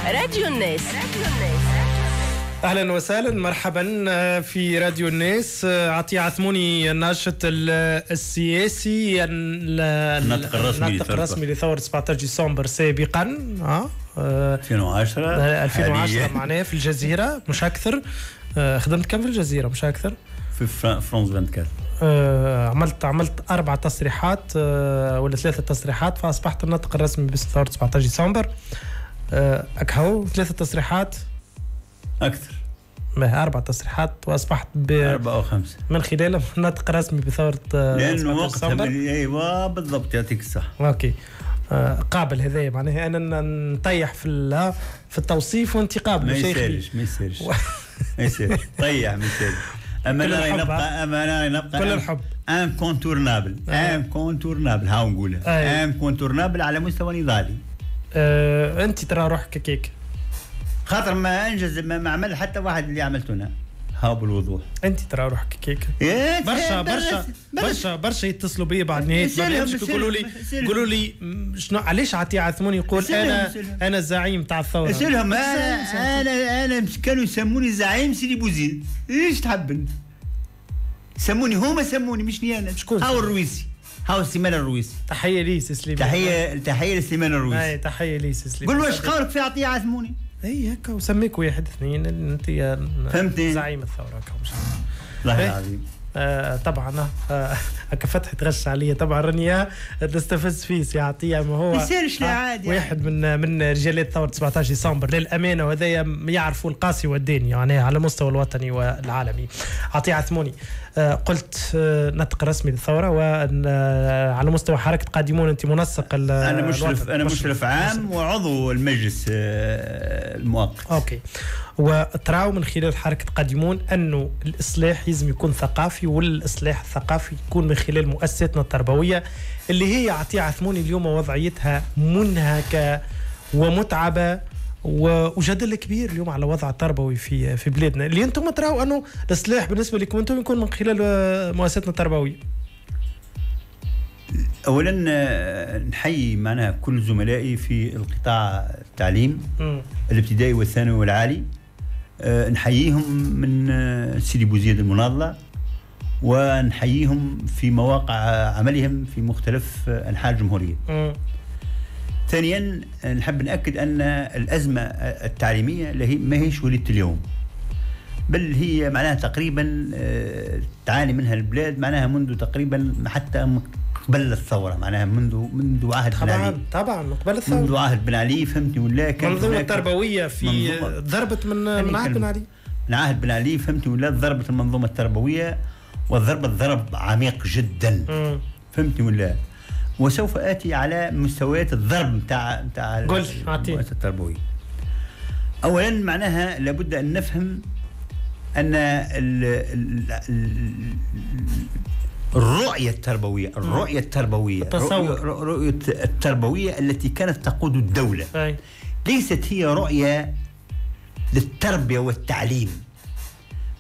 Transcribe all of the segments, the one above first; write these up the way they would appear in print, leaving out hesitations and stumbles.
راديو الناس. اهلا وسهلا، مرحبا في راديو الناس. عطية عثموني الناشط السياسي، الناطق الرسمي لثورة 17 ديسمبر سابقا 2010 معناه في الجزيرة مش اكثر. خدمت كم في الجزيرة مش اكثر؟ في فرانس 24. عملت 4 تصريحات ولا 3 تصريحات، فاصبحت الناطق الرسمي بثورة 17 ديسمبر. اكهو 3 تصريحات اكثر، 4 تصريحات، واصبحت 4 أو 5 من خلالهم ناطق رسمي بثورة لانه وقتها ايوه بالضبط، يعطيك الصح. اوكي، قابل هذايا معناها انا نطيح في التوصيف وانت قابل. ما يسالش طيح ما يسالش. اما انا نبقى كل الحب انكونتورنابل هاو نقولها انكونتورنابل على مستوى نضالي. انت ترى روحك كيك خاطر ما انجز ما عمل حتى واحد اللي عملته انا، هاو بالوضوح. انت ترى روحك كيك. برشا يتصلوا بي بعد نهايه برنامجك يقولوا لي شنو علاش عطية عثموني يقول انا الزعيم تاع الثوره. اسالهم انا كانوا يسموني الزعيم سيدي بوزيد. ايش تحب انت؟ سموني هما، سموني مش انا. شكون؟ هاو الرويسي، هاو سليمان الرويسي. تحيه لي سليمان. تحيه لسليمان الرويسي. اي تحيه لي سليمان. قول له ايش قولك في عطية عثموني؟ اي هكا وسميك واحد اثنين انت فهمتني زعيم الثوره هكا مش الله العظيم. طبعا هكا فتحي تغش عليا طبعا راني نستفز فيه سي عطية. ما هو ما يصيرش عادي واحد من رجالات ثوره 17 ديسمبر للامانه، وهذايا يعرفوا القاسي والداني يعني على المستوى الوطني والعالمي. عطية عثموني قلت ناطق رسمي للثوره، وعلى مستوى حركه قادمون انت منسق انا مشرف عام وعضو المجلس المؤقت. اوكي، وتراو من خلال حركه قادمون انه الاصلاح لازم يكون ثقافي، والاصلاح الثقافي يكون من خلال مؤسساتنا التربويه اللي هي عطية عثموني اليوم وضعيتها منهكه ومتعبه، وجدل كبير اليوم على وضع التربوي في بلادنا، اللي انتم تراو انه الاصلاح بالنسبه لكم انتم يكون من خلال مؤسساتنا التربويه. اولا نحيي معناها كل زملائي في القطاع التعليم الابتدائي والثانوي والعالي. نحييهم من سيدي بوزيد المناضله، ونحييهم في مواقع عملهم في مختلف انحاء الجمهوريه. ثانيا نحب نأكد أن الأزمة التعليمية ما هيش وليدة اليوم، بل هي معناها تقريبا تعاني منها البلاد معناها منذ تقريبا حتى قبل الثورة، معناها منذ عهد بن علي. طبعا قبل الثورة، منذ عهد بن علي فهمتني ولا؟ كانت المنظومة التربوية في ضربت من عهد بن علي. من عهد بن علي فهمتني ولا؟ ضربت المنظومة التربوية، والضرب عميق جدا. فهمتني ولا؟ وسوف آتي على مستويات الضرب نتاع المؤسسة التربوية. أولا معناها لابد أن نفهم أن الرؤية التربوية الرؤية التربوية التي كانت تقود الدولة ليست هي رؤية للتربية والتعليم،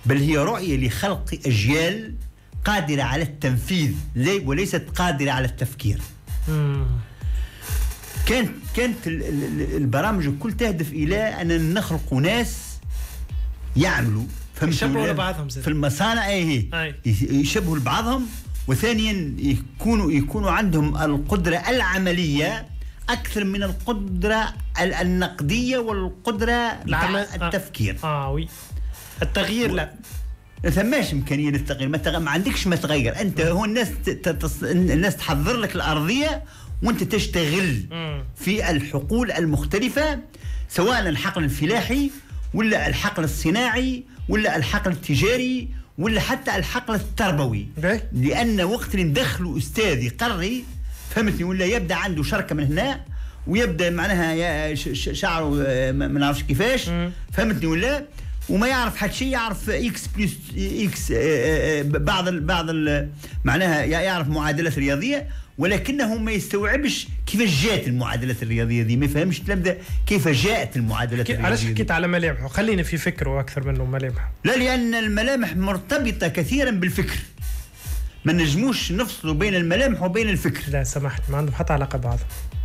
بل هي رؤية لخلق أجيال قادرة على التنفيذ وليست قادرة على التفكير. كانت البرامج الكل تهدف إلى أن نخلق ناس يعملوا يشبهوا لبعضهم في المصانع، يشبهوا لبعضهم، وثانيا يكونوا عندهم القدرة العملية أكثر من القدرة النقدية والقدرة التفكير. وي التغيير لا ثماش إمكانية للتغيير، ما عندكش ما تغير أنت. هو الناس تحضر لك الأرضية وأنت تشتغل في الحقول المختلفة، سواء الحقل الفلاحي ولا الحقل الصناعي ولا الحقل التجاري ولا حتى الحقل التربوي. لأن وقت اللي ندخلوا أستاذ يقري فهمتني ولا يبدأ عنده شركة من هنا، ويبدأ معناها شعره ما نعرفش كيفاش فهمتني ولا، وما يعرف حد شيء، يعرف اكس بلس اكس بعض معناها يعرف معادلات رياضيه، ولكنه ما يستوعبش كيفاش جاءت المعادلات الرياضيه دي، ما يفهمش تبدا كيف جاءت المعادلات الرياضيه. علاش حكيت على ملامحه؟ خلينا في فكره اكثر منه ملامحه. لا، لان الملامح مرتبطه كثيرا بالفكر، ما نجموش نفصلوا بين الملامح وبين الفكر. لا سمحت، ما عندهم حتى علاقه ببعض.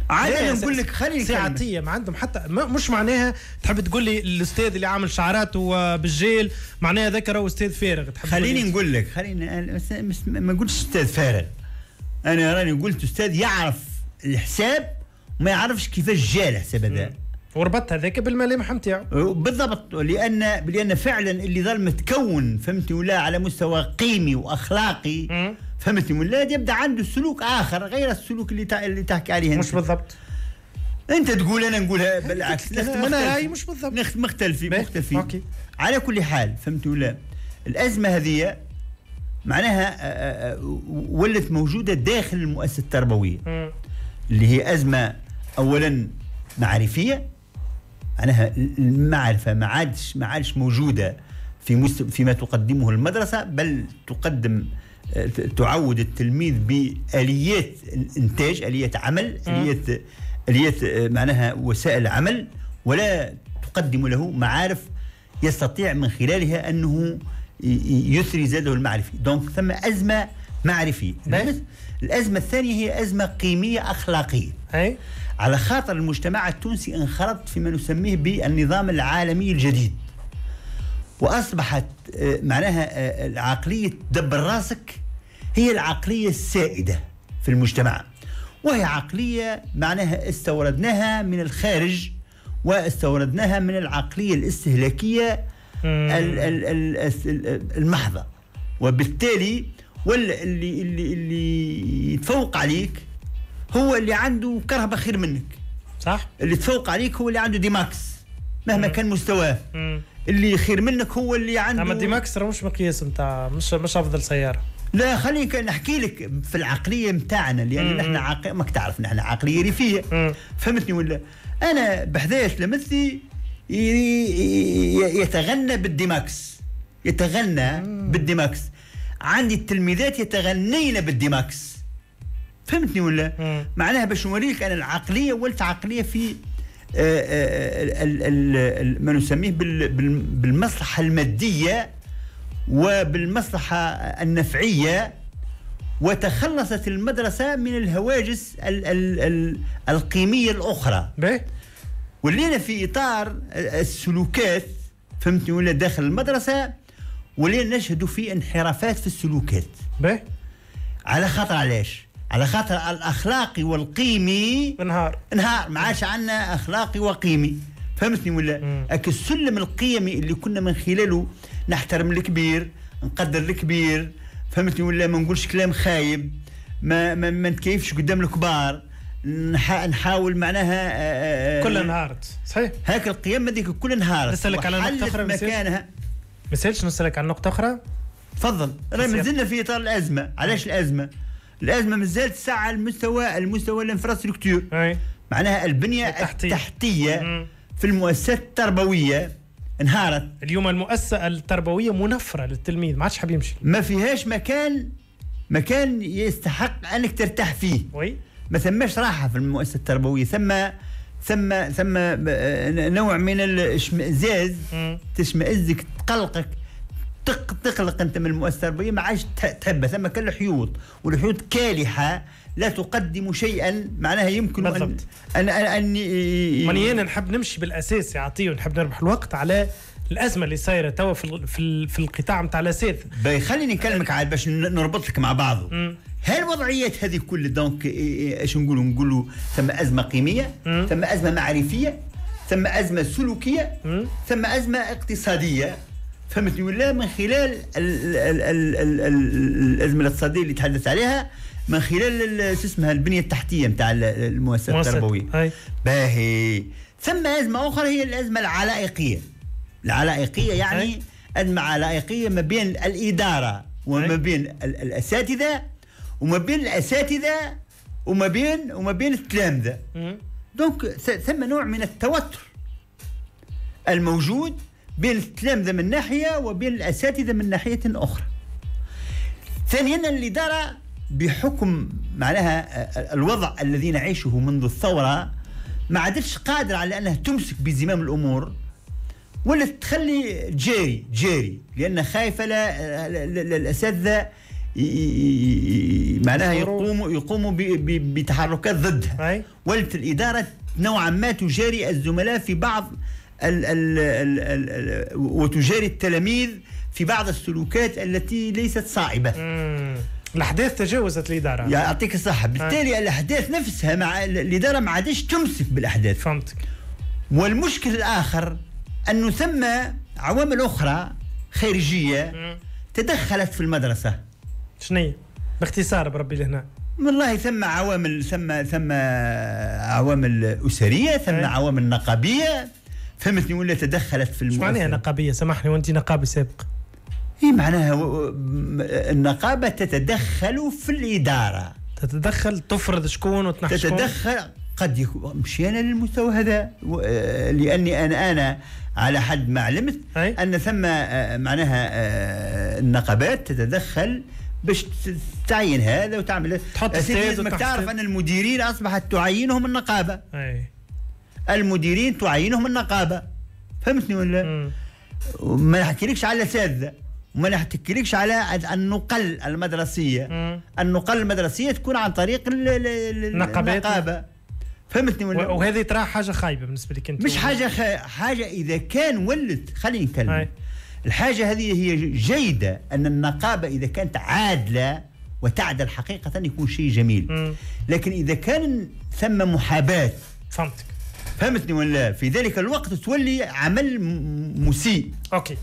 عاد انا نقول لك خليني ساعتيه ما عندهم حتى مش معناها تحب تقول لي الاستاذ اللي عامل شعراته بالجيل معناها ذاك راهو استاذ فارغ. خليني نقول لك ما نقولش استاذ فارغ، انا راني قلت استاذ يعرف الحساب وما يعرفش كيفاش جا الحساب هذا، وربط هذاك بالملامح نتاعو بالضبط. لان فعلا اللي ظل متكون فهمتني ولا على مستوى قيمي واخلاقي فهمتني ولا يبدا عنده سلوك اخر غير السلوك اللي تحكي عليه مش بالضبط. انت تقول انا نقولها بالعكس. انا رايي مش بالضبط. مختلفين. على كل حال فهمتني ولا الازمه هذه معناها ولت موجوده داخل المؤسسه التربويه اللي هي ازمه اولا معرفيه، معناها المعرفه ما عادش موجوده فيما تقدمه المدرسه، بل تعود التلميذ بآليات إنتاج، آليات عمل، آليات معناها وسائل عمل، ولا تقدم له معارف يستطيع من خلالها أنه يثري زاده المعرفي. دونك ثم أزمة معرفية. الأزمة الثانية هي أزمة قيمية أخلاقية. على خاطر المجتمع التونسي انخرط فيما نسميه بالنظام العالمي الجديد، وأصبحت معناها العقلية دبر راسك هي العقلية السائدة في المجتمع، وهي عقلية معناها استوردناها من الخارج واستوردناها من العقلية الاستهلاكية المحضة، وبالتالي اللي يتفوق عليك هو اللي عنده كرهبة خير منك. صح. اللي يتفوق عليك هو اللي عنده ديماكس مهما كان مستواه. اللي خير منك هو اللي عنده. اما الديماكس راه مش مقياس نتاع مش افضل سياره. لا خليك نحكي لك في العقليه نتاعنا، لان نحن ماك تعرف نحن عقليه ريفيه. فهمتني ولا؟ انا بحذاش تلامذتي يتغنى بالديماكس، بالديماكس. عندي التلميذات يتغنين بالديماكس. فهمتني ولا؟ معناها باش نوريك انا العقليه ولت عقليه في ما نسميه بالمصلحة المادية وبالمصلحة النفعية، وتخلصت المدرسة من الهواجس القيمية الأخرى. ولينا في إطار السلوكات فهمتني ولا داخل المدرسة، ولينا نشهد في انحرافات في السلوكات. على خاطر علاش؟ على خاطر الأخلاقي والقيمي انهار، ما عادش عندنا أخلاقي وقيمي. فهمتني ولا؟ السلم القيمي اللي كنا من خلاله نحترم الكبير، نقدر الكبير، فهمتني ولا؟ ما نقولش كلام خايب، ما نتكيفش قدام الكبار، نحاول معناها كل انهارت. صحيح. هاك القيم هذيك كل انهارت. نسألك على نقطة أخرى مكانها. مسالش نسألك عن نقطة أخرى؟ تفضل. رانا مازلنا في إطار الأزمة. علاش الأزمة؟ الأزمة مازالت ساعة المستوى الانفراستركتور، معناها البنية التحتية في المؤسسات التربوية انهارت. اليوم المؤسسة التربوية منفرة للتلميذ، ما عادش حاب يمشي، ما فيهاش مكان يستحق أنك ترتاح فيه. ما ثماش راحة في المؤسسة التربوية، ثم نوع من الاشمئزاز، تشمئزك، تقلقك، تقلق انت من المؤسسه التربويه، ما عادش تحبها. ثم كان الحيوط، والحيوط كالحه لا تقدم شيئا معناها يمكن بالضبط. ان نحب نمشي بالاساس يا عطيه، ونحب نربح الوقت على الازمه اللي صايره توا في القطاع نتاع الاساتذه. خليني نكلمك على باش نربط لك مع بعض. هالوضعيات هذه كل دونك ايش نقولوا ثم ازمه قيميه، ثم ازمه معرفيه، ثم ازمه سلوكيه، ثم ازمه اقتصاديه. فهمتني ولا؟ من خلال الازمه الاقتصاديه اللي تحدث عليها، من خلال اسمها البنيه التحتيه نتاع المؤسسات التربويه. باهي. ثم ازمه اخرى هي الازمه العلائقيه. يعني ازمه علائقيه ما بين الاداره وما بين الاساتذه، وما بين الاساتذه وما بين التلامذه. دونك ثم نوع من التوتر الموجود بين التلامذة من ناحية وبين الأساتذة من ناحية أخرى. ثانيا الإدارة بحكم معناها الوضع الذي نعيشه منذ الثورة ما عادتش قادرة على أنها تمسك بزمام الأمور، ولا تخلي جاري، لأن خايفة الأساتذة معناها يقوموا بتحركات ضدها. ولت الإدارة نوعا ما تجاري الزملاء في بعض وتجاري التلاميذ في بعض السلوكات التي ليست صائبة. الأحداث تجاوزت الإدارة. يعطيك الصحة. بالتالي الأحداث نفسها مع الإدارة ما عادش تمسك بالأحداث. فهمتك. والمشكل الآخر أنه ثم عوامل أخرى خارجية تدخلت في المدرسة. شنو باختصار بربي لهنا؟ والله ثم عوامل أسرية، ثم عوامل نقابية، فهمتني ولا تدخلت في المؤسسة. شو معناها نقابية؟ سامحني وأنت نقابي سابق. هي معناها النقابة تتدخل في الإدارة، تتدخل تفرض شكون وتنحي شكون. تتدخل قد يكون مشينا للمستوى هذا، لأني أنا على حد ما علمت أن ثم معناها النقابات تتدخل باش تعين هذا وتعمل. لازمك تعرف أن المديرين أصبحت تعينهم النقابة. المديرين تعينهم النقابة، فهمتني ولا؟ ما نحكيلكش على الأساتذة، وما نحكيلكش على النقل المدرسية. النقل المدرسية تكون عن طريق النقابة، فهمتني ولا؟ وهذه ترى حاجة خايبة بالنسبة لك أنت. مش حاجة إذا كان ولد، خليني نتكلم. الحاجة هذه هي جيدة، أن النقابة إذا كانت عادلة وتعدل حقيقة يكون شيء جميل. لكن إذا كان ثم محاباة، فهمتني ولا؟ في ذلك الوقت تولي عمل مسيء.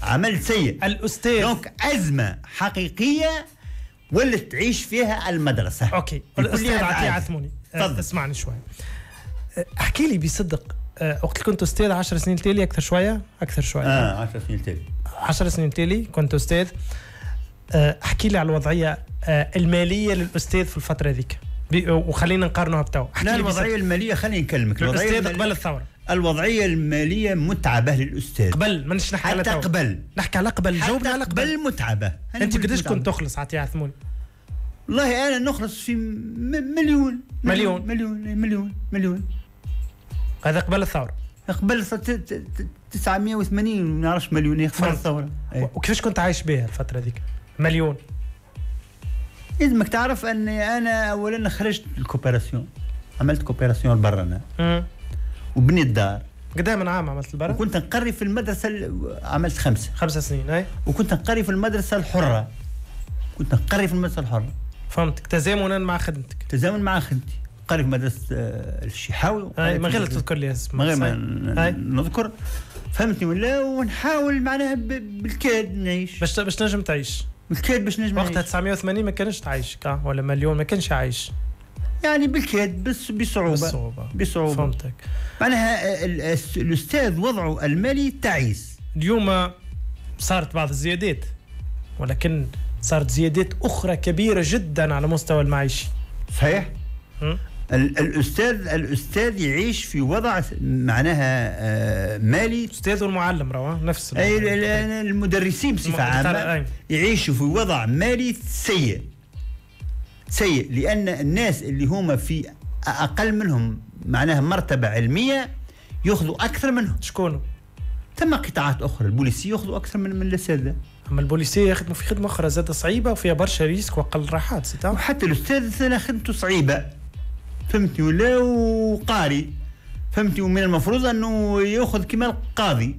عمل سيء. الأستاذ دونك أزمة حقيقية ولت تعيش فيها المدرسة. الأستاذ عطية عثموني، اسمعني شوي. احكي لي بصدق، وقت كنت أستاذ 10 سنين تالي أكثر شوية 10 سنين تالي 10 سنين تالي كنت أستاذ. احكي لي على الوضعية المالية للأستاذ في الفترة ذيك، وخلينا نقارنوها بتو. لا، الوضعية المالية خلينا نكلمك. الأستاذ قبل الثورة الوضعية المالية متعبة للأستاذ. قبل ما نحكي على حتى قبل، نحكي على قبل، جاوبنا على قبل متعبة. أنت قديش كنت تخلص عطية عثموني؟ والله أنا نخلص في مليون. هذا قبل الثورة. قبل 980 ما نعرفش مليون قبل الثورة. وكيفاش كنت عايش بها الفترة ذيك؟ مليون. لازمك تعرف أني أنا أولا خرجت الكوبيراسيون، عملت كوبيراسيون برا أنا وبنيت دار. قدام من عام عملت البرا؟ وكنت نقري في المدرسة عملت 5 سنين. وكنت نقري في المدرسة الحرة. فهمتك. تزامنا مع خدمتك. تزامن مع خدمتي. قري في مدرسة الشحاوي. ما غير تذكر لي اسم. ما غير ما نذكر، فهمتني ولا؟ ونحاول معناها بالكاد نعيش. باش نجم تعيش. بالكاد باش نجم وقتها 980 ما كانش تعيشك، ولا مليون ما كانش عايش. يعني بالكاد بس بصعوبة. فهمتك. معناها الأستاذ وضعه المالي تعيس. اليوم صارت بعض الزيادات، ولكن صارت زيادات أخرى كبيرة جدا على مستوى المعيشي. صحيح. الأستاذ يعيش في وضع معناها مالي. الأستاذ والمعلم روا نفس المدرسين بصفة عامة يعيشوا في وضع مالي سيء، لأن الناس اللي هم في أقل منهم معناها مرتبة علمية يأخذوا أكثر منهم. شكونه؟ ثم قطاعات أخرى، البوليسية يأخذوا أكثر من الأساتذة. أما البوليسية يخدموا في خدمة أخرى زادة صعيبة وفيها برشا ريسك وأقل راحات. وحتى الأستاذ خدمته صعيبة، فهمتني ولا؟ وقاري، فهمتني، ومن المفروض أنه يأخذ كما القاضي،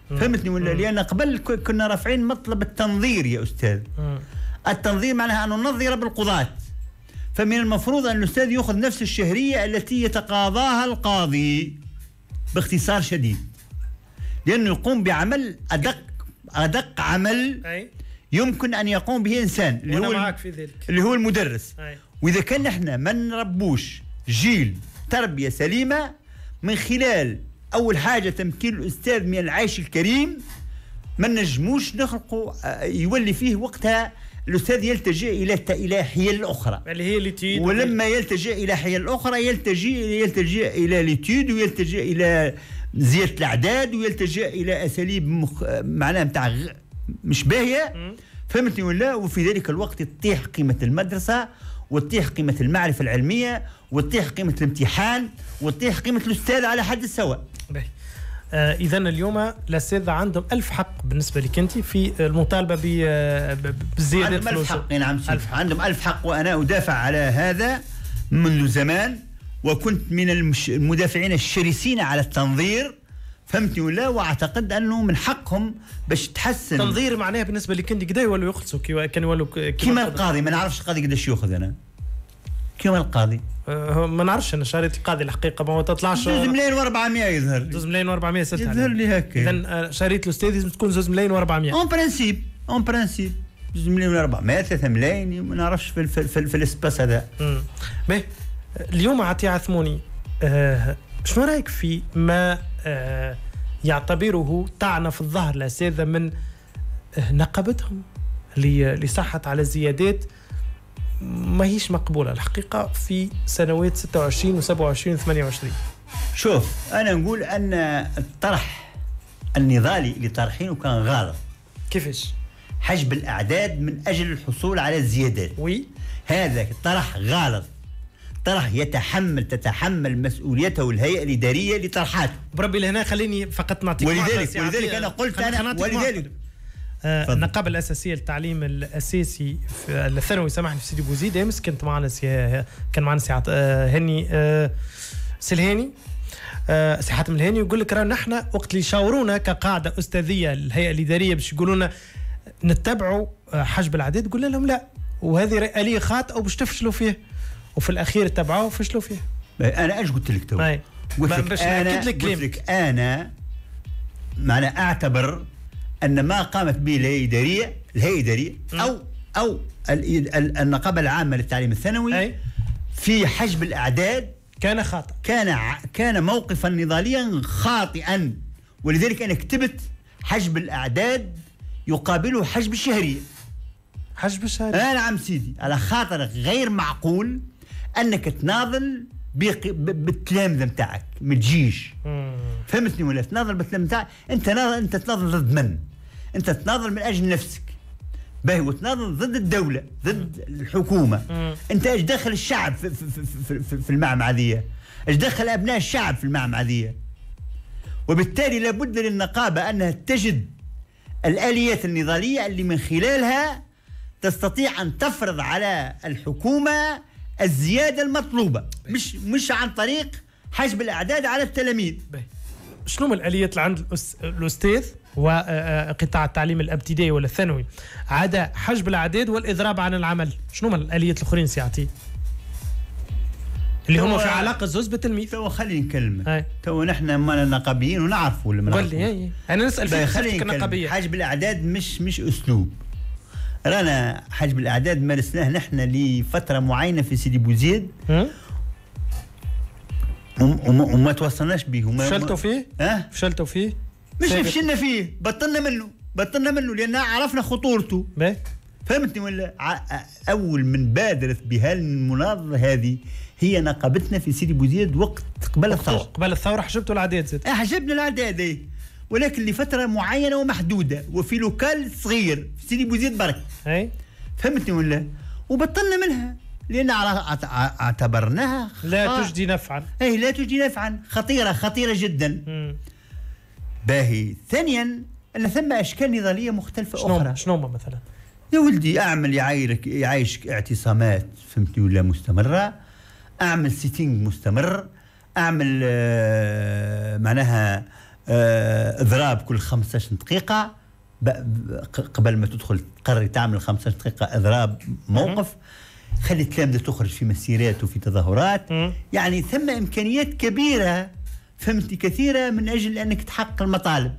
فهمتني ولا؟ لأن قبل كنا رافعين مطلب التنظير يا أستاذ. التنظير معناها أن ننظر بالقضاة، فمن المفروض أن الأستاذ يأخذ نفس الشهرية التي يتقاضاها القاضي باختصار شديد، لأنه يقوم بعمل أدق عمل يمكن أن يقوم به إنسان اللي هو المدرس. وإذا كان نحن ما نربوش جيل تربية سليمة من خلال أول حاجة تمكين الأستاذ من العيش الكريم، ما نجموش نخلقوا يولي فيه وقتها الأستاذ يلتجئ إلى حيل أخرى اللي هي ليتيد. ولما يلتجئ إلى حيل أخرى يلتجئ إلى ليتيد، ويلتجئ إلى زيادة الأعداد، ويلتجئ إلى أساليب معناها متاع مش باهية، فهمتني ولا؟ وفي ذلك الوقت تطيح قيمة المدرسة، وتطيح قيمة المعرفة العلمية، وتطيح قيمة الامتحان، وتطيح قيمة الأستاذ على حد السواء. إذا اليوم الأساتذة عندهم 1000 حق بالنسبة لك أنت في المطالبة بزيادة عندهم 1000 فلوسهم. حق. نعم عندهم 1000 حق، وأنا أدافع على هذا منذ زمان، وكنت من المدافعين الشرسين على التنظير، فهمتني ولا؟ واعتقد انه من حقهم باش تحسن. تنظير معناها بالنسبه لك انت قدا يولوا يخلصوا كان يولوا كيما القاضي. ما نعرفش القاضي قداش ياخذ. انا كيما القاضي ما نعرفش. انا شريت القاضي الحقيقه ما تطلعش 2 ملايين و400 يظهر لي. 2 ملايين و400 يظهر لي هكا. اذا شريت الاستاذ لازم تكون 2 ملايين و400 اون برانسيب 2 ملايين و400 3 ملايين ما نعرفش في الاسباس هذا. باهي اليوم عطيه عثموني شنو رايك في ما يعتبره طعنه في الظهر الاساتذه من نقابتهم اللي صحت على زيادات ما هيش مقبوله الحقيقه في سنوات 26 و27 و28؟ شوف انا نقول ان الطرح النضالي اللي طرحينه كان غلط. كيفاش؟ حجب الاعداد من اجل الحصول على الزيادات. وي هذا طرح غلط، طرح تتحمل مسؤوليته الهيئه الاداريه لطرحاته. بربي لهنا خليني فقط نعطيك ولذلك انا قلت ولذلك النقابه الاساسيه للتعليم الاساسي في الثانوي سامحني في سيدي بوزيد امس كان معنا سي هاني سي الهاني سي حاتم الهاني يقول لك راه نحن وقت اللي يشاورونا كقاعده استاذيه الهيئه الاداريه باش يقولوا لنا نتبعوا حجب العدد قلنا لهم لا، وهذه آلية خاطئه وباش تفشلوا فيه، وفي الاخير اتبعوه وفشلوا فيه. انا ايش قلت لك تو؟ قلت لك انا معنى اعتبر ان ما قامت به الهيئه الاداريه او النقابه العامه للتعليم الثانوي في حجب الاعداد كان خاطئ، كان موقفا نضاليا خاطئا. ولذلك انا كتبت حجب الاعداد يقابله حجب الشهريه. حجب الشهريه نعم سيدي، على خاطر غير معقول انك تناضل بالتلامذه نتاعك ما تجيش. فهمتني ولا؟ تناضل بالتلامذه نتاعك. انت تناضل ضد من؟ انت تناضل من اجل نفسك باهي، وتناضل ضد الدوله ضد الحكومه. انت ايش دخل الشعب في المعمعة؟ ايش دخل ابناء الشعب في المعمعة؟ وبالتالي لابد للنقابه انها تجد الاليات النضاليه اللي من خلالها تستطيع ان تفرض على الحكومه الزياده المطلوبه، مش عن طريق حجب الاعداد على التلاميذ. شنو من الاليات اللي عند الاستاذ وقطاع التعليم الابتدائي ولا الثانوي عدا حجب الاعداد والاضراب عن العمل؟ شنو من الاليات الاخرين سيعطي اللي هم في علاقه زوز بالتلميذ؟ تو خليني نكلمك. تو نحن مالنا نقابيين ونعرفوا ولا ما نعرفوا؟ قول لي انا نسال فيك كنقابيه. حجب الاعداد مش اسلوب. رانا حجب الاعداد مارسناه نحن لفتره معينه في سيدي بوزيد وما توصلناش به. فشلتوا فيه؟ فشلتوا فيه؟ مش فشلنا فيه، بطلنا منه لان عرفنا خطورته. فهمتني ولا؟ اول من بادرت بهالمناضله هذه هي نقابتنا في سيدي بوزيد وقت قبل الثوره. حجبتوا الاعداد زاد؟ حجبنا الاعداد ولكن لفتره معينه ومحدوده وفي لوكال صغير في سيدي بوزيد برك. فهمتني ولا؟ وبطلنا منها لان اعتبرناها لا تجدي نفعا. لا تجدي نفعا، خطيره جدا. باهي. ثانيا ان ثم اشكال نضاليه مختلفه اخرى. شنو مثلا؟ يا ولدي اعمل يعيشك اعتصامات، فهمتني ولا، مستمره، اعمل سيتينج مستمر، اعمل معناها اضراب كل 15 دقيقه قبل ما تدخل تقرر تعمل 15 دقيقه اضراب موقف، خلي التلامذه تخرج في مسيرات وفي تظاهرات. يعني ثم امكانيات كبيره فهمتي كثيره من اجل انك تحقق المطالب.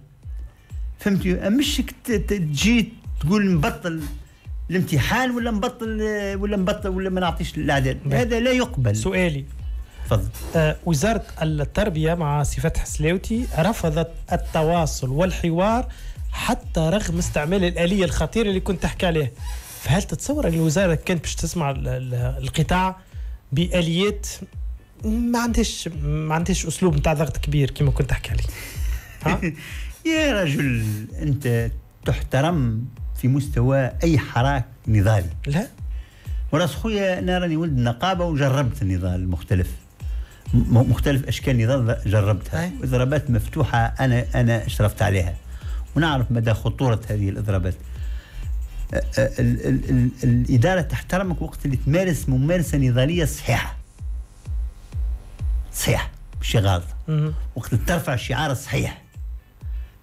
فهمتي؟ مش تجي تقول نبطل الامتحان ولا نبطل ولا ما نعطيش الاعداد. هذا لا يقبل. سؤالي تفضل. وزاره التربيه مع سي فتحي السلاوتي رفضت التواصل والحوار حتى رغم استعمال الآلية الخطيرة اللي كنت تحكي عليها. فهل تتصور أن الوزارة كانت باش تسمع القطاع بآليات ما عندهاش أسلوب نتاع ضغط كبير كما كنت تحكي عليه؟ يا رجل أنت تحترم في مستوى أي حراك نضالي. لا وراس خويا أنا راني ولد النقابة وجربت النضال المختلف. مختلف اشكال النضال جربتها، اضرابات مفتوحه انا اشرفت عليها ونعرف مدى خطوره هذه الاضرابات. الاداره تحترمك وقت اللي تمارس ممارسه نضاليه صحيحه مش غلط، وقت اللي ترفع الشعار الصحيح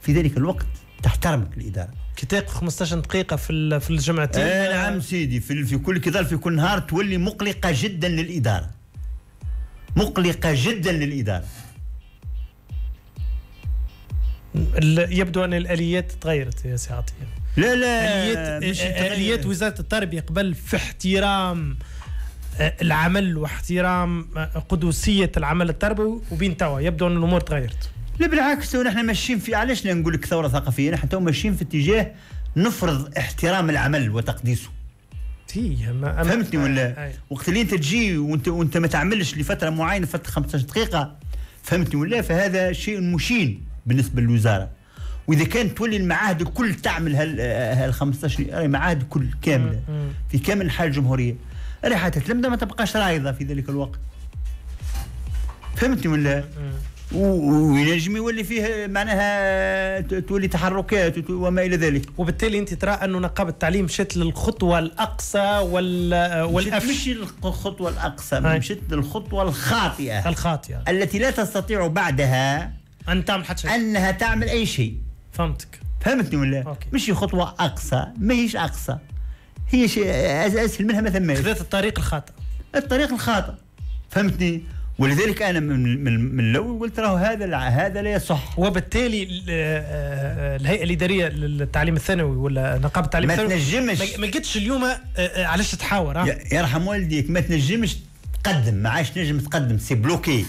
في ذلك الوقت تحترمك الاداره. كي تاخذ 15 دقيقه في الجمعتين. نعم سيدي، في كل كذا في كل نهار تولي مقلقه جدا للاداره، يبدو ان الاليات تغيرت يا سي عطيه. لا اليات وزاره التربيه قبل في احترام العمل واحترام قدسيه العمل التربوي، وبين توا يبدو ان الامور تغيرت. لا بالعكس، نحن ماشيين في، علاش نقول لك ثوره ثقافيه، نحن تو ماشيين في اتجاه نفرض احترام العمل وتقديسه. فهمتني ولا؟ وقت اللي انت تجي وانت ما تعملش لفتره معينه، فتره 15 دقيقه، فهمتني ولا؟ فهذا شيء مشين بالنسبه للوزاره. واذا كانت تولي المعاهد الكل تعمل هال 15 معاهد كل كامله في كامل انحاء الجمهوريه، راح تتلمذ ما تبقاش رايضه في ذلك الوقت. فهمتني ولا؟ وينجم يولي فيه معناها تولي تحركات وما الى ذلك. وبالتالي انت ترى انه نقابه التعليم مشت للخطوه الاقصى والافش؟ مش الخطوه الاقصى، مشت للخطوه الخاطئه التي لا تستطيع بعدها ان تعمل حتى شيء، انها تعمل اي شيء. فهمتني ولا؟ مش خطوه اقصى، ما هيش اقصى، هي شيء اسهل منها ما ثماش. خذت الطريق الخاطئ. فهمتني؟ ولذلك انا من الاول قلت له هذا لا يصح. وبالتالي الهيئه الاداريه للتعليم الثانوي ولا نقابه التعليم الثانوي ما تنجمش، ما لقيتش اليوم علاش تحاور. يرحم والديك، ما تنجمش تقدم، ما عادش نجم تقدم، سي بلوكي.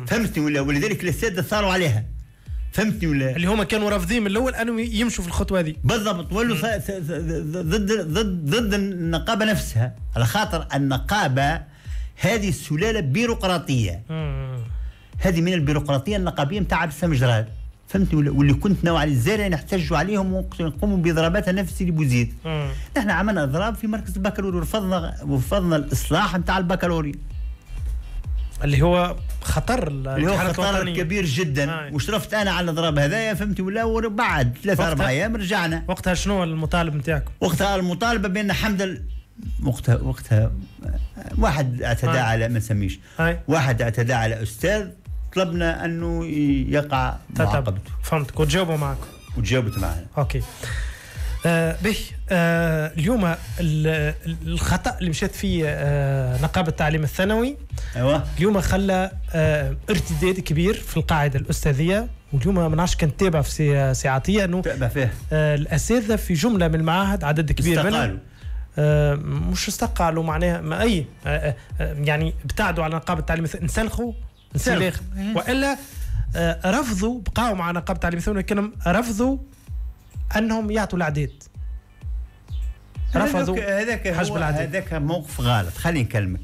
فهمتني ولا؟ ولذلك الساده ثاروا عليها. فهمتني ولا؟ اللي هما كانوا رافضين من الاول انهم يمشوا في الخطوه هذه. بالضبط، ولوا ضد النقابه نفسها، على خاطر النقابه هذه السلاله بيروقراطيه. هذه من البيروقراطيه النقابيه نتاع عبد السلام جراد. فهمتني؟ واللي كنت نوع على الزارع نحتجوا عليهم ونقوموا باضراباتها نفس اللي بوزيد. نحن عملنا اضراب في مركز البكالوريا ورفضنا الاصلاح نتاع البكالوريا اللي هو خطر، كبير جدا. وشرفت انا على الاضراب هذايا. فهمتي ولا؟ وبعد 3-4 ايام رجعنا. وقتها شنو المطالب نتاعكم؟ وقتها المطالبه بان حمد وقتها واحد اعتدى على، ما نسميش، واحد اعتدى على استاذ، طلبنا انه يقع معاقبته. فهمتك. وتجاوبوا معكم؟ وتجاوبت معنا. اوكي. اليوم الخطأ اللي مشات فيه نقابة التعليم الثانوي، اليوم خلى ارتداد كبير في القاعدة الأستاذية. واليوم ما نعرفش كان تابع في سي عطية انه تابع فيه الأساتذة في جملة من المعاهد، عدد كبير منهم مش استقالوا، معناها ما اي يعني ابتعدوا على نقابه التعليم، انسلخوا والا رفضوا، بقاوا مع نقابه التعليم الثانوي، لكن رفضوا انهم يعطوا الاعداد. رفضوا حجب الاعداد. هذاك موقف غلط. خليني نكلمك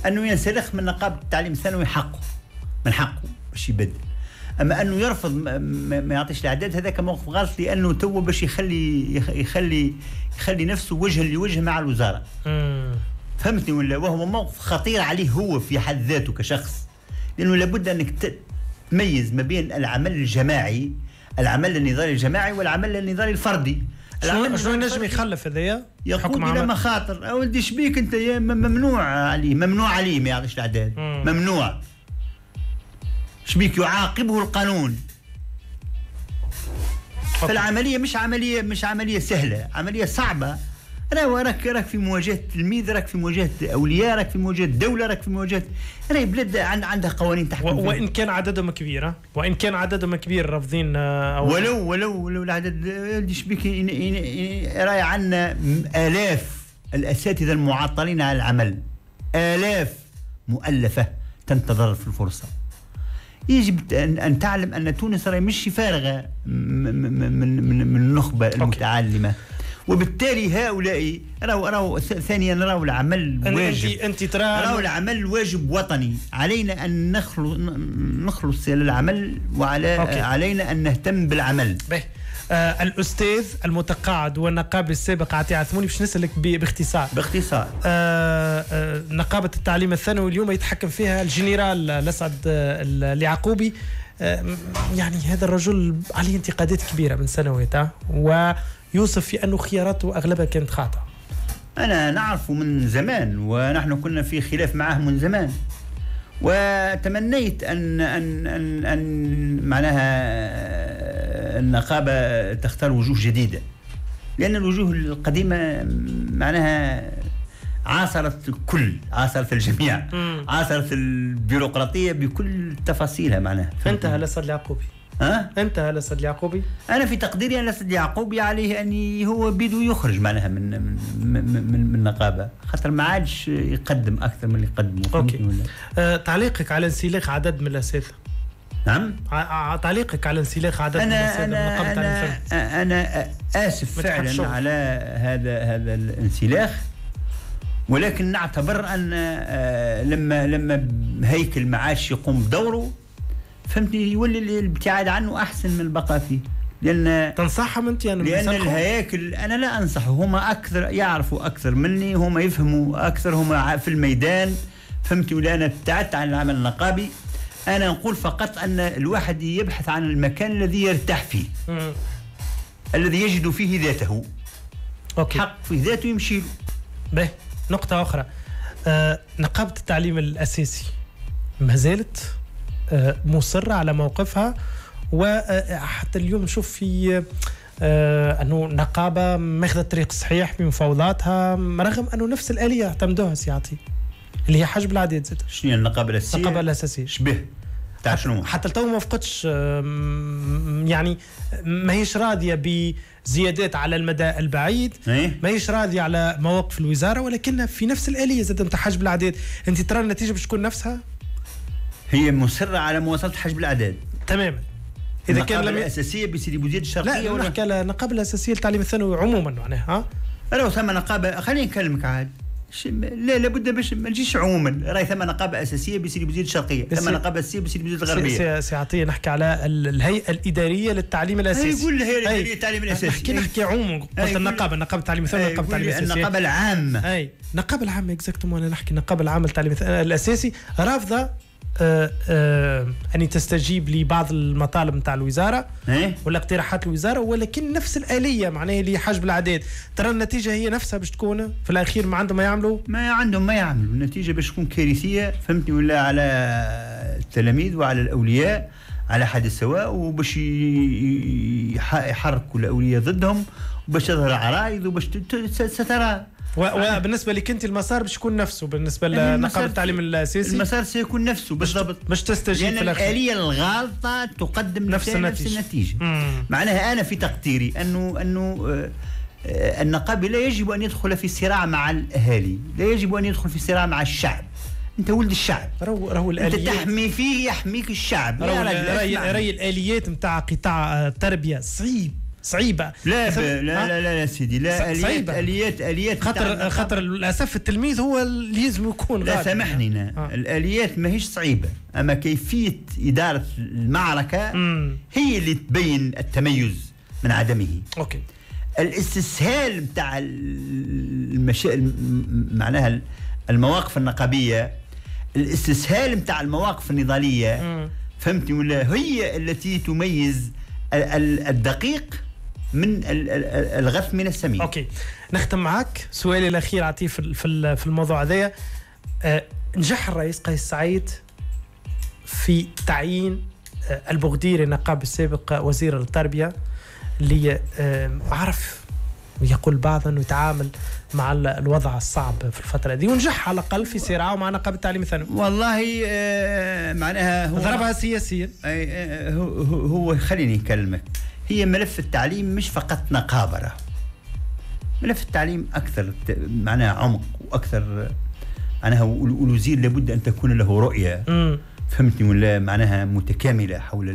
انه ينسلخ من نقابه التعليم الثانوي حقه، من حقه باش يبدل. اما انه يرفض ما يعطيش الاعداد، هذاك موقف غلط، لانه تو باش يخلي نفسه وجها لوجه مع الوزاره. فهمتني ولا؟ وهو موقف خطير عليه هو في حد ذاته كشخص، لانه لابد انك تميز ما بين العمل الجماعي، العمل النضالي الجماعي، والعمل النضالي الفردي. شنو ينجم يخلف هذايا؟ يقود الى مخاطر. ولدي شبيك انت؟ ممنوع عليه ما يعطيش الاعداد. ممنوع. شبيك؟ يعاقبه القانون. فالعمليه مش عمليه سهله، عمليه صعبه. راك في مواجهه تلميذ، راك في مواجهه اولياء، راك في مواجهه دوله، راك في مواجهه بلاد عندها قوانين تحكم. وان كان عددهم كبير، رافضين. ولو العدد شبيك راي عندنا آلاف الاساتذه المعطلين على العمل، آلاف مؤلفه تنتظر في الفرصه. يجب ان تعلم ان تونس راهي مش فارغه من النخبه المتعلمه، وبالتالي هؤلاء راهو ثانيا راهو العمل واجب. انت ترى راهو العمل واجب وطني، علينا ان نخلص للعمل علينا ان نهتم بالعمل. الأستاذ المتقاعد والنقابي السابق عطية عثموني، باش نسألك باختصار. نقابة التعليم الثانوي اليوم يتحكم فيها الجنرال الأسعد اليعقوبي. يعني هذا الرجل عليه انتقادات كبيرة من سنوات، ويوصف في أنه خياراته أغلبها كانت خاطئة. أنا نعرفه من زمان، ونحن كنا في خلاف معه من زمان، وتمنيت أن معناها النقابة تختار وجوه جديدة، لأن الوجوه القديمة معناها عاصرت الكل، عاصرت الجميع، عاصرت البيروقراطية بكل تفاصيلها معناها. انتهى الأسد اليعقوبي. انتهى الأسد اليعقوبي. أنا في تقديري أن الأسد اليعقوبي عليه أن هو بده يخرج معناها من النقابة، خاطر ما عادش يقدم أكثر من اللي يقدمه. أوكي. تعليقك على انسلاخ عدد من الأساتذة. نعم. تعليقك على انسلاخ عدد من الأساتذة. أنا آسف فعلا على هذا الانسلاخ، ولكن نعتبر أن لما هيكل ما عادش يقوم بدوره، فهمتني، يولي الابتعاد عنه أحسن من البقاء فيه. لأن تنصحهم أنت؟ لأن الهياكل أنا لا أنصحه، هما أكثر يعرفوا أكثر مني، هما يفهموا أكثر، هما في الميدان، فهمتي، ولا أنا ابتعدت عن العمل النقابي. أنا نقول فقط أن الواحد يبحث عن المكان الذي يرتاح فيه، الذي يجد فيه ذاته. أوكي. حق في ذاته يمشي له. نقطة أخرى، نقابة التعليم الأساسي ما زالت مصرة على موقفها، وحتى اليوم نشوف في أنه نقابة ماخذة الطريق الصحيح في مفاوضاتها، رغم أنه نفس الآلية اعتمدوها سيعطي، اللي هي حجب العديد. زاد شنو النقابة الأساسية؟ النقابة الأساسية شبه تاع شنو؟ حتى التو ما فقدش، يعني ما هيش راضية بزيادات على المدى البعيد، ما هيش راضية على مواقف الوزارة، ولكن في نفس الآلية زاد نتاع حجب الأعداد. أنت ترى النتيجة باش تكون نفسها؟ هي مصرة على مواصلة حجب الأعداد تماما. إذا كان الأساسية بسيدي بوزيد الشرقية، لا نحكي على النقابة الأساسية للتعليم الثانوي عموما معناها. لو ثم نقابة، خليني نكلمك عاد، لا لابد باش ما نجيش عموما، راهي ثم نقابه اساسيه بسيدي بوزيد الشرقيه، ثم نقابه اساسيه بسيدي بوزيد الغربيه. سي عطيه نحكي على الهيئه الاداريه للتعليم الاساسي. يقول الهيئه الاداريه للتعليم الاساسي. نحكي عموما، قلت النقابه التعليم الثانوي، النقابه التعليم الاساسي، النقابه العامه. النقابه العامه اكزاكتومون. انا نحكي النقابه العامه للتعليم الاساسي رافضه أن تستجيب لبعض المطالب نتاع الوزارة ولا اقتراحات الوزارة، ولكن نفس الآلية معناها اللي حجب الأعداد. ترى النتيجة هي نفسها باش تكون في الأخير ما عندهم ما يعملوا النتيجة باش تكون كارثية، فهمتني، ولا على التلاميذ وعلى الأولياء على حد السواء، وباش يحركوا الأولياء ضدهم، وباش تظهر عرايض، وباش سترى. وبالنسبه لك انت المسار باش يكون نفسه بالنسبه لنقابه التعليم الاساسي، المسار سيكون نفسه بالضبط، باش تستجيب في الاخير. الآلية الغالطة تقدم نفس النتيجة. معناها انا في تقديري انه النقابي لا يجب ان يدخل في صراع مع الاهالي، لا يجب ان يدخل في صراع مع الشعب. انت ولد الشعب، راهو الآليات انت تحمي فيه، يحميك الشعب. راهي الآليات نتاع قطاع التربيه صعيبه. لا سيدي، لا اليات خاطر للاسف التلميذ هو اللي لازم يكون غالب. لا سامحني، الاليات ماهيش صعيبه، اما كيفيه اداره المعركه هي اللي تبين التميز من عدمه. اوكي. الاستسهال بتاع معناها المواقف النقابيه، الاستسهال بتاع المواقف النضاليه، فهمتني ولا، هي التي تميز الدقيق من الغث من السمين. اوكي، نختم معك سؤالي الاخير عطيه في الموضوع هذايا. نجح الرئيس قيس سعيد في تعيين البغديري النقاب السابق وزير التربيه، اللي عرف يقول بعض انه يتعامل مع الوضع الصعب في الفتره دي، ونجح على الاقل في صراعه مع نقابه التعليم الثانوي. والله معناها هو ضربها سياسيا. هو خليني نكلمك، هي ملف التعليم مش فقط نقابه، ملف التعليم اكثر معناها عمق واكثر معناها، والوزير لابد ان تكون له رؤيه، فهمتني ولا معناها متكاملة حول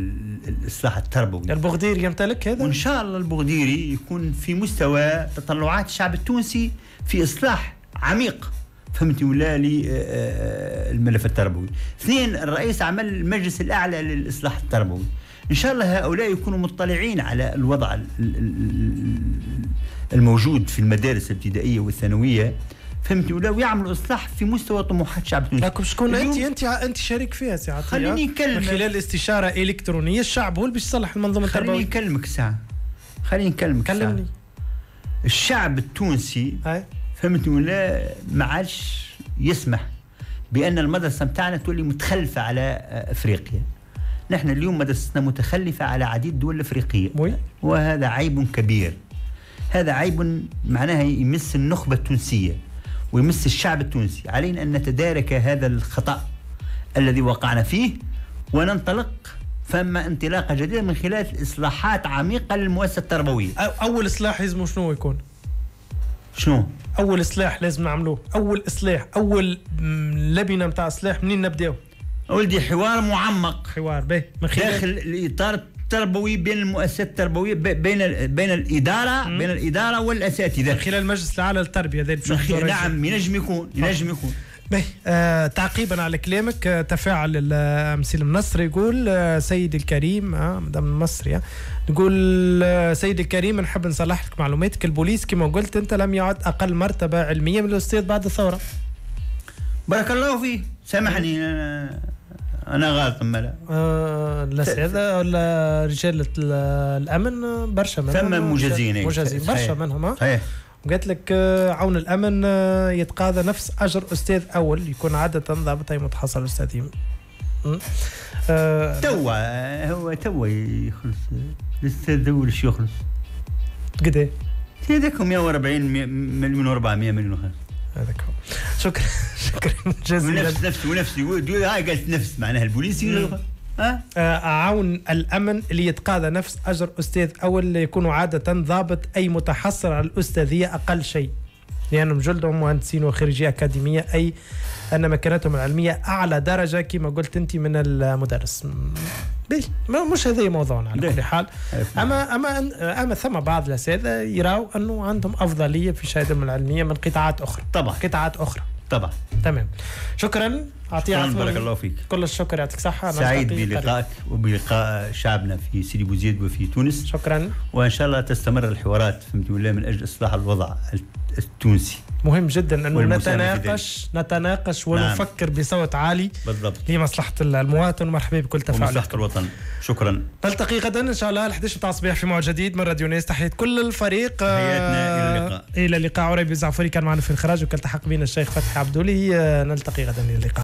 الإصلاح التربوي. البغديري يمتلك هذا؟ وإن شاء الله البغديري يكون في مستوى تطلعات الشعب التونسي في إصلاح عميق، فهمتني ولا للملف التربوي. اثنين، الرئيس عمل المجلس الأعلى للإصلاح التربوي. إن شاء الله هؤلاء يكونوا مطلعين على الوضع الموجود في المدارس الابتدائية والثانوية، فهمتي ولا، ويعملوا اصلاح في مستوى طموحات الشعب التونسي. لكن شكون انت شريك فيها سي عطيه؟ خليني نكلمك من خلال استشاره الكترونيه الشعب هو اللي باش يصلح المنظومه التربويه. خليني نكلمك ساعه، كلمني. الشعب التونسي فهمتني ولا ما عادش يسمح بان المدرسه بتاعنا تولي متخلفه على افريقيا. نحن اليوم مدرستنا متخلفه على عديد الدول الافريقيه، وهذا عيب كبير. هذا عيب معناها يمس النخبه التونسيه ويمس الشعب التونسي. علينا أن نتدارك هذا الخطأ الذي وقعنا فيه وننطلق فما انطلاقة جديدة من خلال إصلاحات عميقة للمؤسسة التربوية. أول إصلاح لازم شنو يكون؟ شنو؟ أول إصلاح لازم نعملوه، أول إصلاح، أول لبنة متاع إصلاح منين نبدأه؟ ولدي حوار معمق، حوار به من خلال داخل الإطار التربوي بين المؤسسات التربوية، بين الإدارة والأساتذة، من خلال المجلس الأعلى للتربية. نعم، ينجم يكون. تعقيبا على كلامك، تفاعل المسيل المنصري يقول سيدي الكريم، مدام المصري يقول سيدي الكريم نحب نصلح لك معلوماتك، البوليس كما قلت انت لم يعد اقل مرتبه علميه من الاستاذ بعد الثوره. بارك الله فيه. سامحني انا غلط مالا. الاساتذه ولا رجال الامن برشا منهم ثم مجازين برشا منهم. قالت لك عون الامن يتقاضى نفس اجر استاذ اول، يكون عاده ضابط متحصل استاذي. توا يخلص الاستاذ الاول. شو يخلص قد هذاك 140 مليون و400 مليون. هذاك هو. شكرا جزيلا. ونفس يقول هاي قالت نفس معناها البوليسي. عون الأمن اللي يتقاضى نفس أجر أستاذ أول يكون عادة ضابط أي متحصل على الأستاذية أقل شيء، لأنهم جلدهم مهندسين وخريجي أكاديمية، أي أن مكانتهم العلمية أعلى درجة كما قلت أنت من المدرس. مش هذا موضوعنا على كل حال. أما ثم بعض الأساتذة يراو أنه عندهم أفضلية في شهادتهم العلمية من قطاعات أخرى. طبعا. تمام. شكرا بارك الله فيك. كل الشكر، يعطيك صحة. سعيد بلقائك وبلقاء شعبنا في سيدي بوزيد وفي تونس. شكرا. وإن شاء الله تستمر الحوارات فهمت ولا من أجل إصلاح الوضع التونسي. مهم جدا أنه نتناقش ونفكر بصوت عالي بالضبط لمصلحة المواطن. مرحبا بكل تفاعل ومصلحة الوطن. شكرا. نلتقي غدا إن شاء الله 11 متاع الصباح في موعد جديد من راديو ناس. تحية كل الفريق. تحياتنا إلى اللقاء. عريبي الزعفوري كان معنا في الإخراج، وكان التحق بنا الشيخ فتحي عبدولي. نلتقي غدا إلى اللقاء.